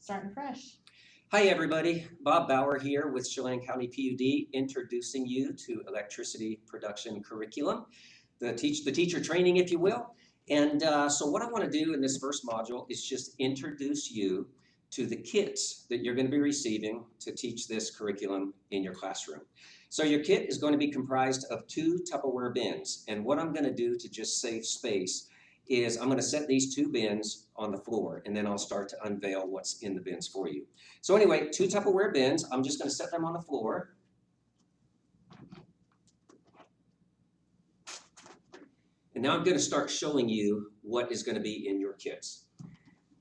Starting fresh. Hi everybody, Bob Bauer here with Chelan County PUD, introducing you to electricity production curriculum, the teacher training, if you will. And so what I want to do in this first module is just introduce you to the kits that you're going to be receiving to teach this curriculum in your classroom. So your kit is going to be comprised of 2 Tupperware bins, and what I'm going to do to just save space is I'm going to set these 2 bins on the floor, and then I'll start to unveil what's in the bins for you. So anyway, 2 Tupperware bins, I'm just going to set them on the floor. And now I'm going to start showing you what is going to be in your kits.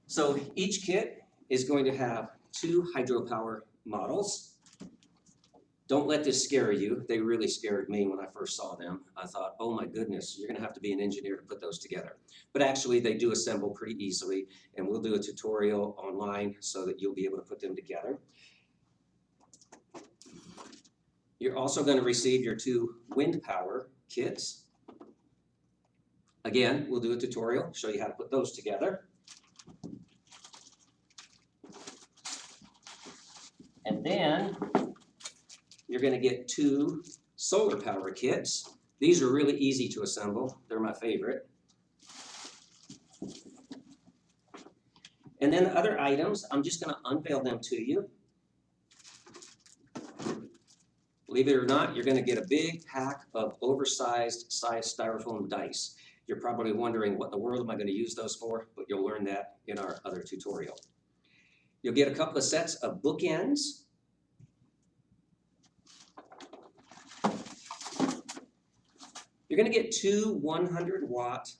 So each kit is going to have 2 hydropower models. Don't let this scare you. They really scared me when I first saw them. I thought, oh my goodness, you're going to have to be an engineer to put those together. But actually, they do assemble pretty easily, and we'll do a tutorial online so that you'll be able to put them together. You're also going to receive your 2 wind power kits. Again, we'll do a tutorial, show you how to put those together. And then you're going to get 2 solar power kits. These are really easy to assemble. They're my favorite. And then the other items, I'm just going to unveil them to you. Believe it or not, you're going to get a big pack of oversized size styrofoam dice. You're probably wondering, what in the world am I going to use those for? But you'll learn that in our other tutorial. You'll get a couple of sets of bookends. You're going to get 2 100-watt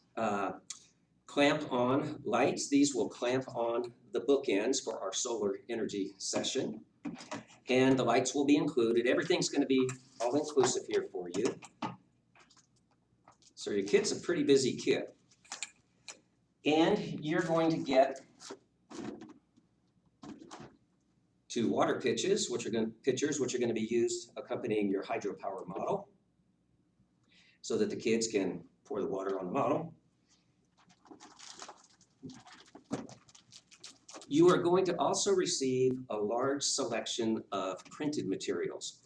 clamp-on lights. These will clamp on the bookends for our solar energy session. And the lights will be included. Everything's going to be all-inclusive here for you. So your kit's a pretty busy kit. And you're going to get 2 water pitchers, which are going to be used accompanying your hydropower model, so that the kids can pour the water on the model. You are going to also receive a large selection of printed materials.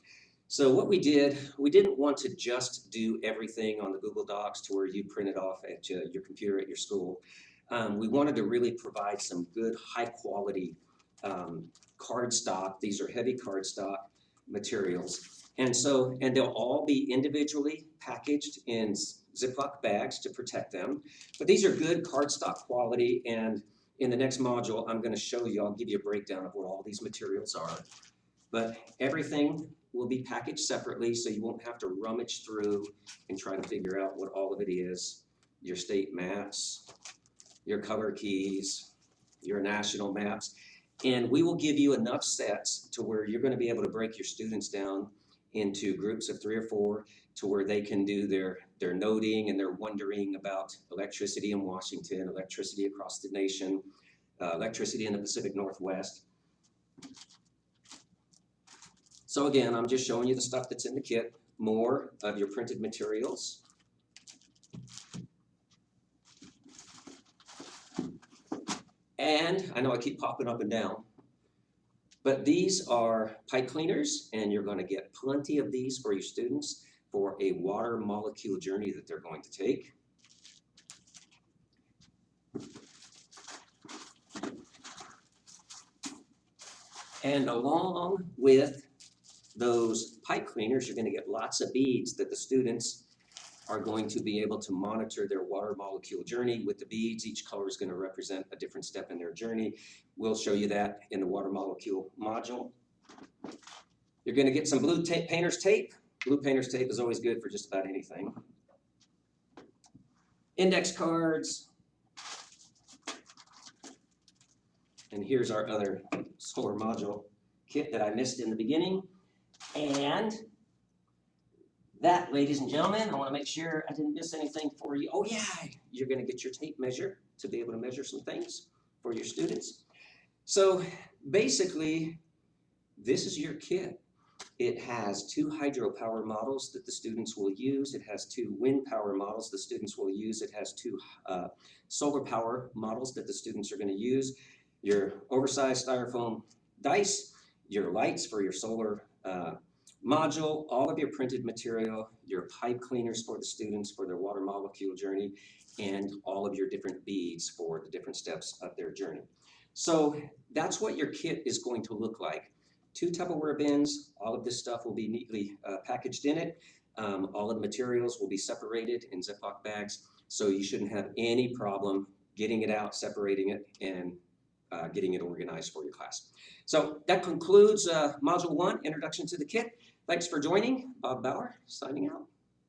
So what we didn't want to just do everything on the Google Docs to where you print it off at your computer at your school. We wanted to really provide some good high quality cardstock. These are heavy cardstock materials. And they'll all be individually packaged in Ziploc bags to protect them. But these are good cardstock quality, and in the next module, I'm going to show you, I'll give you a breakdown of what all these materials are. But everything will be packaged separately, so you won't have to rummage through and try to figure out what all of it is. Your state maps, your color keys, your national maps. And we will give you enough sets to where you're going to be able to break your students down into groups of 3 or 4 to where they can do their noting and their wondering about electricity in Washington, electricity across the nation, electricity in the Pacific Northwest. So again, I'm just showing you the stuff that's in the kit, more of your printed materials. And I know I keep popping up and down, but these are pipe cleaners, and you're going to get plenty of these for your students for a water molecule journey that they're going to take. And along with those pipe cleaners, you're going to get lots of beads that the students are going to be able to monitor their water molecule journey with the beads. Each color is going to represent a different step in their journey. We'll show you that in the water molecule module. You're going to get some blue painter's tape. Blue painter's tape is always good for just about anything. Index cards. And here's our other solar module kit that I missed in the beginning. And that, ladies and gentlemen, I want to make sure I didn't miss anything for you. Oh yeah, you're going to get your tape measure to be able to measure some things for your students. So basically, this is your kit. It has 2 hydropower models that the students will use. It has 2 wind power models the students will use. It has 2 solar power models that the students are going to use. your oversized styrofoam dice, your lights for your solar module, all of your printed material, your pipe cleaners for the students for their water molecule journey, and all of your different beads for the different steps of their journey. So that's what your kit is going to look like. 2 Tupperware bins, all of this stuff will be neatly packaged in it. All of the materials will be separated in Ziploc bags, so you shouldn't have any problem getting it out, separating it, and getting it organized for your class. So that concludes Module 1, Introduction to the Kit. Thanks for joining. Bob Bauer, signing out.